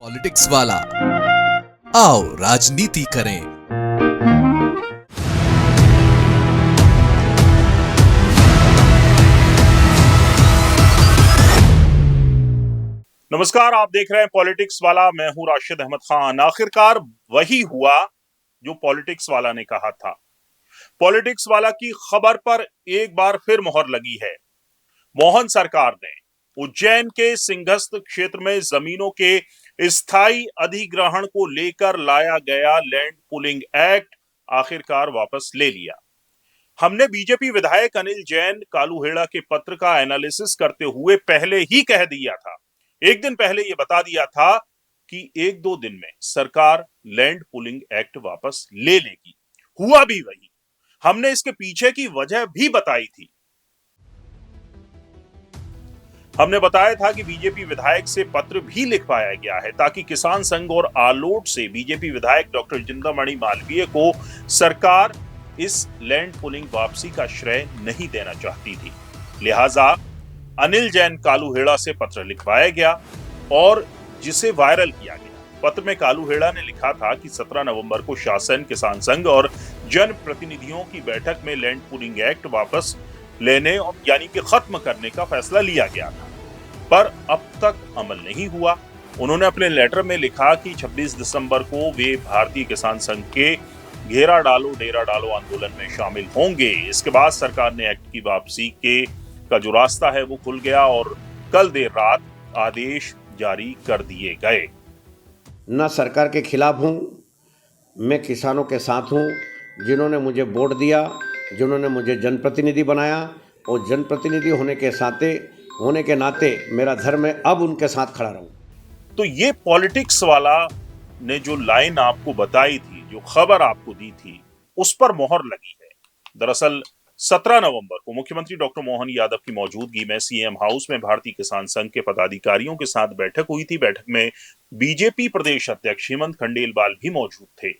Politics वाला आओ राजनीति करें। नमस्कार, आप देख रहे हैं पॉलिटिक्स वाला। मैं हूं राशिद अहमद खान। आखिरकार वही हुआ जो पॉलिटिक्स वाला ने कहा था। पॉलिटिक्स वाला की खबर पर एक बार फिर मोहर लगी है। मोहन सरकार ने उज्जैन के सिंहस्थ क्षेत्र में जमीनों के स्थायी अधिग्रहण को लेकर लाया गया लैंड पूलिंग एक्ट आखिरकार वापस ले लिया। हमने बीजेपी विधायक अनिल जैन कालूहेड़ा के पत्र का एनालिसिस करते हुए पहले ही कह दिया था, एक दिन पहले यह बता दिया था कि एक दो दिन में सरकार लैंड पूलिंग एक्ट वापस ले लेगी। हुआ भी वही। हमने इसके पीछे की वजह भी बताई थी। हमने बताया था कि बीजेपी विधायक से पत्र भी लिखवाया गया है ताकि किसान संघ और आलोट से बीजेपी विधायक डॉक्टर चिंतामणि मालवीय को सरकार इस लैंड पूलिंग वापसी का श्रेय नहीं देना चाहती थी। लिहाजा अनिल जैन कालूहेड़ा से पत्र लिखवाया गया और जिसे वायरल किया गया। पत्र में कालूहेड़ा ने लिखा था कि 17 नवंबर को शासन, किसान संघ और जन प्रतिनिधियों की बैठक में लैंड पूलिंग एक्ट वापस लेने और यानी कि खत्म करने का फैसला लिया गया था, पर अब तक अमल नहीं हुआ। उन्होंने अपने लेटर में लिखा कि 26 दिसंबर को वे भारतीय किसान संघ के घेरा डालो डेरा डालो आंदोलन में शामिल होंगे। इसके बाद सरकार ने एक्ट की वापसी का जो रास्ता है वो खुल गया और कल देर रात आदेश जारी कर दिए गए। न सरकार के खिलाफ हूँ, मैं किसानों के साथ हूँ, जिन्होंने मुझे वोट दिया, जिन्होंने मुझे जनप्रतिनिधि बनाया और जनप्रतिनिधि होने के नाते मेरा धर्म है अब उनके साथ खड़ा रहूं। तो ये पॉलिटिक्स वाला ने जो लाइन आपको बताई थी, जो खबर आपको दी थी, उस पर मोहर लगी है। दरअसल 17 नवंबर को मुख्यमंत्री डॉक्टर मोहन यादव की मौजूदगी में सीएम हाउस में भारतीय किसान संघ के पदाधिकारियों के साथ बैठक हुई थी। बैठक में बीजेपी प्रदेश अध्यक्ष हेमंत खंडेलवाल भी मौजूद थे।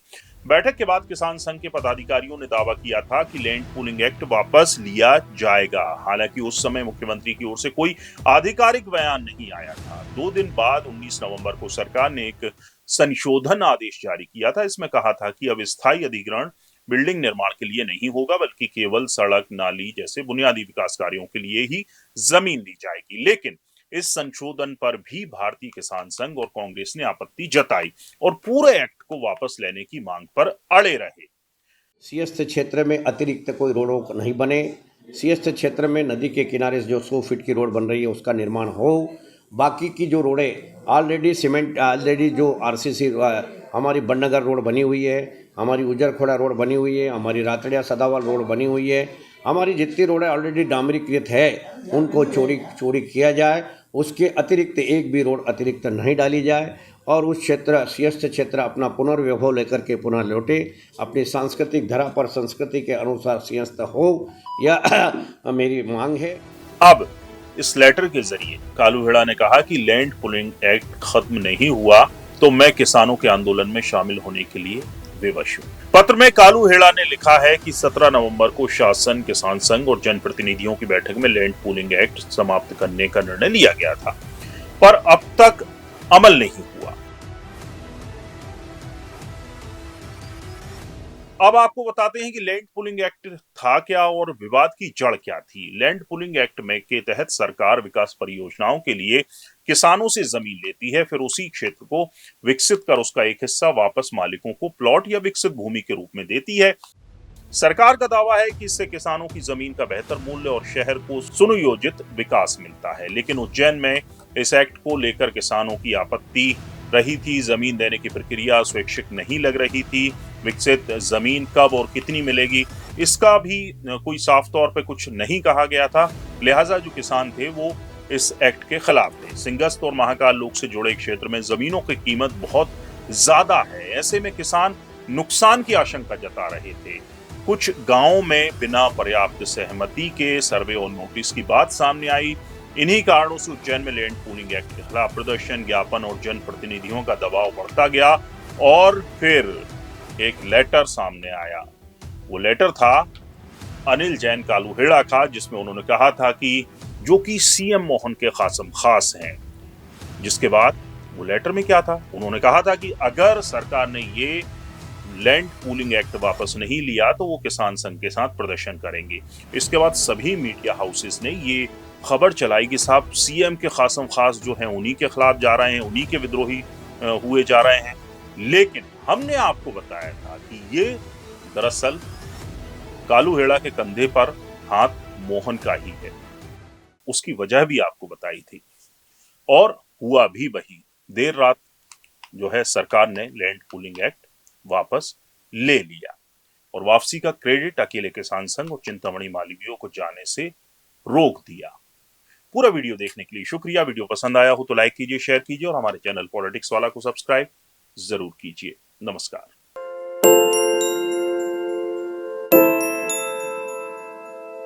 बैठक के बाद किसान संघ के पदाधिकारियों ने दावा किया था कि लैंड पूलिंग एक्ट वापस लिया जाएगा। हालांकि उस समय मुख्यमंत्री की ओर से कोई आधिकारिक बयान नहीं आया था। 2 दिन बाद 19 नवंबर को सरकार ने एक संशोधन आदेश जारी किया था। इसमें कहा था कि अब स्थायी अधिग्रहण बिल्डिंग निर्माण के लिए नहीं होगा, बल्कि केवल सड़क, नाली जैसे बुनियादी विकास कार्यों के लिए ही जमीन दी जाएगी। लेकिन इस संशोधन पर भी भारतीय किसान संघ और कांग्रेस ने आपत्ति जताई और पूरे एक्ट को वापस लेने की मांग पर अड़े रहे। सिंहस्थ क्षेत्र में अतिरिक्त कोई रोडों को नहीं बने। सिंहस्थ क्षेत्र में नदी के किनारे जो 100 फीट की रोड बन रही है उसका निर्माण हो। बाकी की जो रोडें ऑलरेडी जो आरसीसी हमारी बड़नगर रोड बनी हुई है, हमारी उजरखोड़ा रोड बनी हुई है, हमारी रातड़िया सदावाल रोड बनी हुई है, हमारी जितनी रोडें ऑलरेडी डामरीकृत है उनको चोरी किया जाए। उसके अतिरिक्त एक भी रोड अतिरिक्त नहीं डाली जाए और उस क्षेत्र सिंहस्थ क्षेत्र अपना पुनर्वैभव लेकर के पुनः लौटे, अपनी सांस्कृतिक धरा पर संस्कृति के अनुसार सिंहस्थ हो, यह मेरी मांग है। अब इस लेटर के जरिए कालूहेड़ा ने कहा कि लैंड पूलिंग एक्ट खत्म नहीं हुआ तो मैं किसानों के आंदोलन में शामिल होने के लिए विवश हूं। पत्र में कालूहेड़ा ने लिखा है कि 17 नवंबर को शासन, किसान संघ और जनप्रतिनिधियों की बैठक में लैंड पूलिंग एक्ट समाप्त करने का निर्णय लिया गया था, पर अब तक अमल नहीं हुआ। अब आपको बताते हैं कि लैंड पूलिंग एक्ट था क्या और विवाद की जड़ क्या थी। लैंड पूलिंग एक्ट में के तहत सरकार विकास परियोजनाओं के लिए किसानों से जमीन लेती है, फिर उसी क्षेत्र को विकसित कर उसका एक हिस्सा वापस मालिकों को प्लॉट या विकसित भूमि के रूप में देती है। सरकार का दावा है कि इससे किसानों की जमीन का बेहतर मूल्य और शहर को सुनियोजित विकास मिलता है। लेकिन उज्जैन में इस एक्ट को लेकर किसानों की आपत्ति रही थी। जमीन देने की प्रक्रिया स्वैच्छिक नहीं लग रही थी। विकसित जमीन कब और कितनी मिलेगी इसका भी कोई साफ तौर पे कुछ नहीं कहा गया था। लिहाजा जो किसान थे वो इस एक्ट के खिलाफ थे। सिंहस्थ और महाकाल लोक से जुड़े क्षेत्र में जमीनों की कीमत बहुत ज्यादा है। ऐसे में किसान नुकसान की आशंका जता रहे थे। कुछ गांवों में बिना पर्याप्त सहमति के सर्वे और नोटिस की बात सामने आई। इन्हीं कारणों से उज्जैन में लैंड पूलिंग एक्ट के खिलाफ प्रदर्शन, ज्ञापन और जनप्रतिनिधियों का दबाव बढ़ता गया और फिर एक लेटर सामने आया। वो लेटर था अनिल जैन कालूहेड़ा का, जिसमें उन्होंने कहा था कि जो कि सीएम मोहन के खास हैं, जिसके बाद वो लेटर में क्या था? उन्होंने कहा था कि अगर सरकार ने ये लैंड पूलिंग एक्ट वापस नहीं लिया तो वो किसान संघ के साथ प्रदर्शन करेंगे। इसके बाद सभी मीडिया हाउसेस ने ये खबर चलाई कि साहब सीएम के खासम खास जो हैं उन्हीं के खिलाफ जा रहे हैं, उन्हीं के विद्रोही हुए जा रहे हैं। लेकिन हमने आपको बताया था कि ये दरअसल कालू हेड़ा के कंधे पर हाथ मोहन का ही है। उसकी वजह भी आपको बताई थी और हुआ भी वही। देर रात जो है सरकार ने लैंड पूलिंग एक्ट वापस ले लिया और वापसी का क्रेडिट अकेले किसान संघ और चिंतामणि मालवीय को जाने से रोक दिया। पूरा वीडियो देखने के लिए शुक्रिया। वीडियो पसंद आया हो तो लाइक कीजिए, शेयर कीजिए और हमारे चैनल पॉलिटिक्स वाला को सब्सक्राइब जरूर कीजिए। नमस्कार।